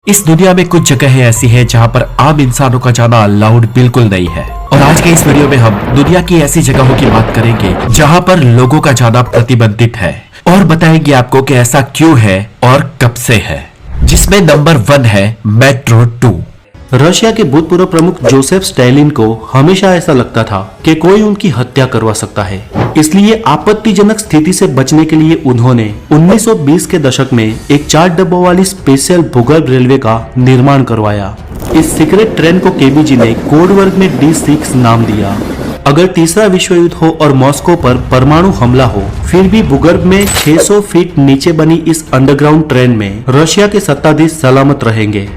इस दुनिया में कुछ जगह ऐसी है जहाँ पर आम इंसानों का जाना अलाउड बिल्कुल नहीं है। और आज के इस वीडियो में हम दुनिया की ऐसी जगहों की बात करेंगे जहाँ पर लोगों का जाना प्रतिबंधित है और बताएंगे आपको कि ऐसा क्यों है और कब से है। जिसमें नंबर 1 है मेट्रो 2। रशिया के भूतपूर्व प्रमुख जोसेफ स्टालिन को हमेशा ऐसा लगता था कि कोई उनकी हत्या करवा सकता है। इसलिए आपत्तिजनक स्थिति से बचने के लिए उन्होंने 1920 के दशक में एक 4 डब्बों वाली स्पेशल भूगर्भ रेलवे का निर्माण करवाया। इस सीक्रेट ट्रेन को केबीजी ने कोड वर्ग में D6 नाम दिया। अगर तीसरा विश्व युद्ध हो और मॉस्को पर परमाणु हमला हो, फिर भी भूगर्भ में 600 फीट नीचे बनी इस अंडरग्राउंड ट्रेन में रशिया के सत्ताधीश सलामत रहेंगे।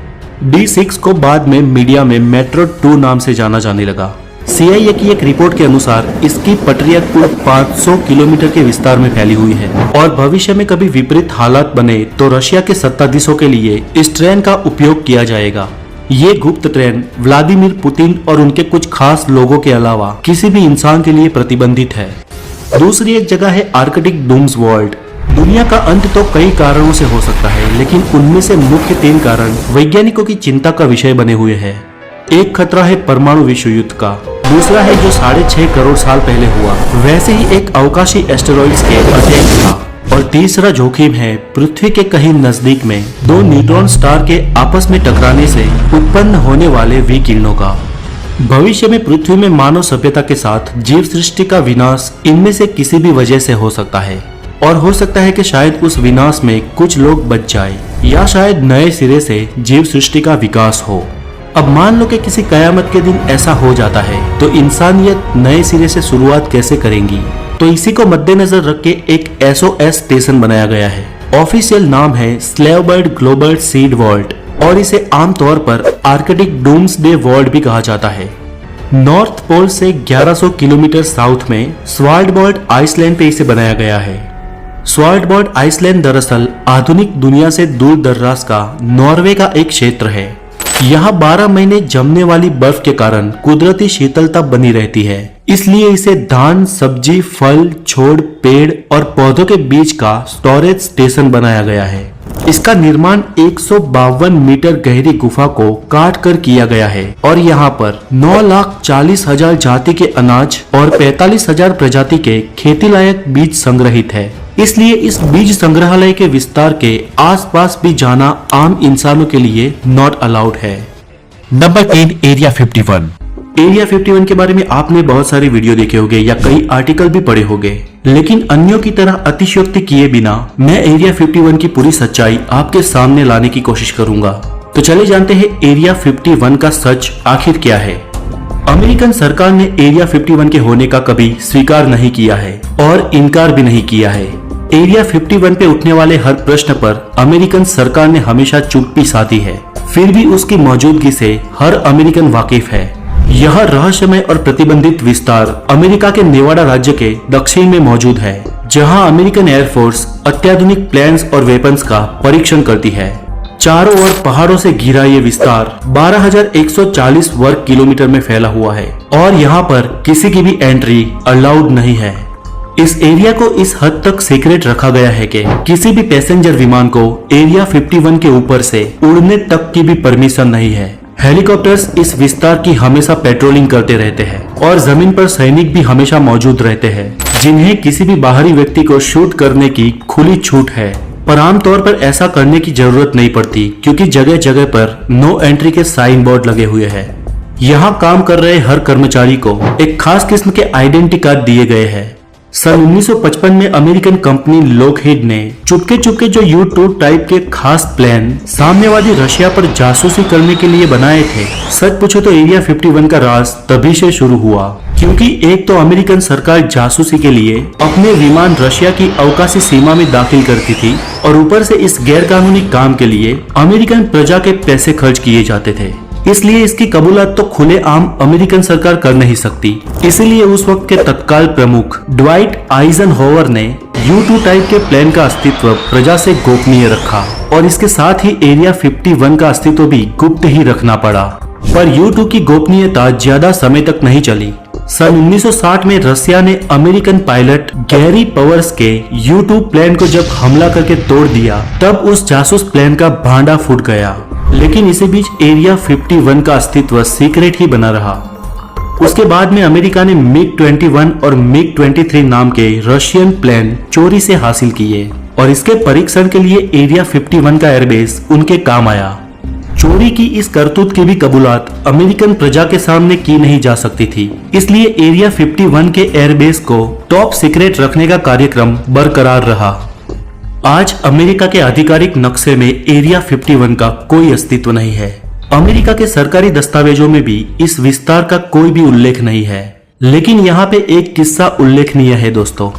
D6 को बाद में मीडिया में मेट्रो 2 नाम से जाना जाने लगा। CIA की एक रिपोर्ट के अनुसार इसकी पटरियां कुल 500 किलोमीटर के विस्तार में फैली हुई है और भविष्य में कभी विपरीत हालात बने तो रशिया के सत्ताधीशों के लिए इस ट्रेन का उपयोग किया जाएगा। ये गुप्त ट्रेन व्लादिमीर पुतिन और उनके कुछ खास लोगों के अलावा किसी भी इंसान के लिए प्रतिबंधित है। दूसरी एक जगह है आर्कटिक डूम्स वर्ल्ड। दुनिया का अंत तो कई कारणों से हो सकता है, लेकिन उनमें से मुख्य 3 कारण वैज्ञानिकों की चिंता का विषय बने हुए हैं। एक खतरा है परमाणु विश्व युद्ध का, दूसरा है जो 6.5 करोड़ साल पहले हुआ वैसे ही एक अवकाशी एस्टेरॉइड्स के अटैक था, और तीसरा जोखिम है पृथ्वी के कहीं नजदीक में 2 न्यूट्रॉन स्टार के आपस में टकराने से उत्पन्न होने वाले विकिरणों का। भविष्य में पृथ्वी में मानव सभ्यता के साथ जीव सृष्टि का विनाश इनमें से किसी भी वजह से हो सकता है, और हो सकता है कि शायद उस विनाश में कुछ लोग बच जाए या शायद नए सिरे से जीव सृष्टि का विकास हो। अब मान लो कि किसी कयामत के दिन ऐसा हो जाता है तो इंसानियत नए सिरे से शुरुआत कैसे करेंगी? तो इसी को मद्देनजर रख के एक SOS स्टेशन बनाया गया है। ऑफिशियल नाम है स्लेवबर्ड ग्लोबल सीड वर्ल्ड और इसे आमतौर पर आर्कटिक डूम्सडे वर्ल्ड भी कहा जाता है। नॉर्थ पोल से 1100 किलोमीटर साउथ में स्वाल्डबर्ड आइसलैंड पे इसे बनाया गया है। स्वाल्डबर्ड आइसलैंड दरअसल आधुनिक दुनिया से दूर दर्राज का नॉर्वे का एक क्षेत्र है। यहाँ 12 महीने जमने वाली बर्फ के कारण कुदरती शीतलता बनी रहती है, इसलिए इसे धान, सब्जी, फल, छोड़, पेड़ और पौधों के बीच का स्टोरेज स्टेशन बनाया गया है। इसका निर्माण 152 मीटर गहरी गुफा को काट कर किया गया है और यहाँ पर 9,40,000 जाति के अनाज और 45,000 प्रजाति के खेती लायक बीज संग्रहित है। इसलिए इस बीज संग्रहालय के विस्तार के आसपास भी जाना आम इंसानों के लिए नॉट अलाउड है। Number 3 area 51। एरिया 51 के बारे में आपने बहुत सारे वीडियो देखे होंगे या कई आर्टिकल भी पढ़े होंगे, लेकिन अन्यों की तरह अतिशयोक्ति किए बिना मैं एरिया 51 की पूरी सच्चाई आपके सामने लाने की कोशिश करूंगा। तो चले जानते हैं एरिया 51 का सच आखिर क्या है। अमेरिकन सरकार ने एरिया 51 के होने का कभी स्वीकार नहीं किया है और इनकार भी नहीं किया है। एरिया 51 पे उठने वाले हर प्रश्न पर अमेरिकन सरकार ने हमेशा चुप्पी साधी है, फिर भी उसकी मौजूदगी से हर अमेरिकन वाकिफ है। यह रहस्यमय और प्रतिबंधित विस्तार अमेरिका के नेवाडा राज्य के दक्षिण में मौजूद है, जहां अमेरिकन एयरफोर्स अत्याधुनिक प्लेन्स और वेपन्स का परीक्षण करती है। चारों ओर पहाड़ों से घिरा ये विस्तार 12,140 वर्ग किलोमीटर में फैला हुआ है और यहाँ पर किसी की भी एंट्री अलाउड नहीं है। इस एरिया को इस हद तक सीक्रेट रखा गया है कि किसी भी पैसेंजर विमान को एरिया 51 के ऊपर से उड़ने तक की भी परमिशन नहीं है। हेलीकॉप्टर्स इस विस्तार की हमेशा पेट्रोलिंग करते रहते हैं और जमीन पर सैनिक भी हमेशा मौजूद रहते हैं, जिन्हें किसी भी बाहरी व्यक्ति को शूट करने की खुली छूट है। पर आमतौर पर ऐसा करने की जरूरत नहीं पड़ती क्योंकि जगह जगह पर नो एंट्री के साइन बोर्ड लगे हुए हैं। यहाँ काम कर रहे हर कर्मचारी को एक खास किस्म के आइडेंटिटी कार्ड दिए गए हैं। सन 1955 में अमेरिकन कंपनी लॉकहीड ने चुपके चुपके जो U-2 टाइप के खास प्लान साम्यवादी रशिया पर जासूसी करने के लिए बनाए थे। सच पूछो तो एरिया 51 का राज तभी से शुरू हुआ, क्योंकि एक तो अमेरिकन सरकार जासूसी के लिए अपने विमान रशिया की अवकाशी सीमा में दाखिल करती थी और ऊपर से इस गैरकानूनी काम के लिए अमेरिकन प्रजा के पैसे खर्च किए जाते थे। इसलिए इसकी कबूलात तो खुलेआम अमेरिकन सरकार कर नहीं सकती। इसीलिए उस वक्त के तत्काल प्रमुख ड्वाइट आइजनहोवर ने U-2 टाइप के प्लान का अस्तित्व प्रजा से गोपनीय रखा और इसके साथ ही एरिया 51 का अस्तित्व भी गुप्त ही रखना पड़ा। पर U-2 की गोपनीयता ज्यादा समय तक नहीं चली। सन 1960 में रसिया ने अमेरिकन पायलट गैरी पवर्स के U-2 प्लेन को जब हमला करके तोड़ दिया, तब उस जासूस प्लेन का भांडा फूट गया लेकिन इसी बीच एरिया 51 का अस्तित्व सीक्रेट ही बना रहा। उसके बाद में अमेरिका ने MiG-21 और MiG-23 नाम के रशियन प्लेन चोरी से हासिल किए और इसके परीक्षण के लिए एरिया 51 का एयरबेस उनके काम आया। चोरी की इस करतूत की भी कबूलात अमेरिकन प्रजा के सामने की नहीं जा सकती थी, इसलिए एरिया 51 के एयरबेस को टॉप सीक्रेट रखने का कार्यक्रम बरकरार रहा। आज अमेरिका के आधिकारिक नक्शे में एरिया 51 का कोई अस्तित्व नहीं है। अमेरिका के सरकारी दस्तावेजों में भी इस विस्तार का कोई भी उल्लेख नहीं है। लेकिन यहाँ पे एक किस्सा उल्लेखनीय है दोस्तों।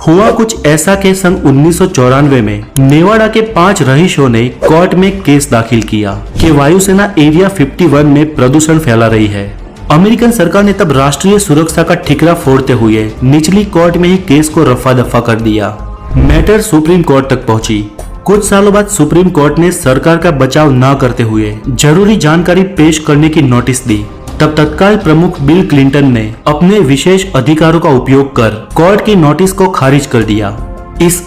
हुआ कुछ ऐसा कि सन 1994 में नेवाडा के 5 रईसों ने कोर्ट में केस दाखिल किया कि वायुसेना एरिया 51 में प्रदूषण फैला रही है। अमेरिकन सरकार ने तब राष्ट्रीय सुरक्षा का ठिकरा फोड़ते हुए निचली कोर्ट में ही केस को रफा दफा कर दिया। मैटर सुप्रीम कोर्ट तक पहुंची। कुछ सालों बाद सुप्रीम कोर्ट ने सरकार का बचाव न करते हुए जरूरी जानकारी पेश करने की नोटिस दी। तब तत्काल प्रमुख बिल क्लिंटन ने अपने विशेष अधिकारों का उपयोग कर कोर्ट की नोटिस को खारिज कर दिया। इस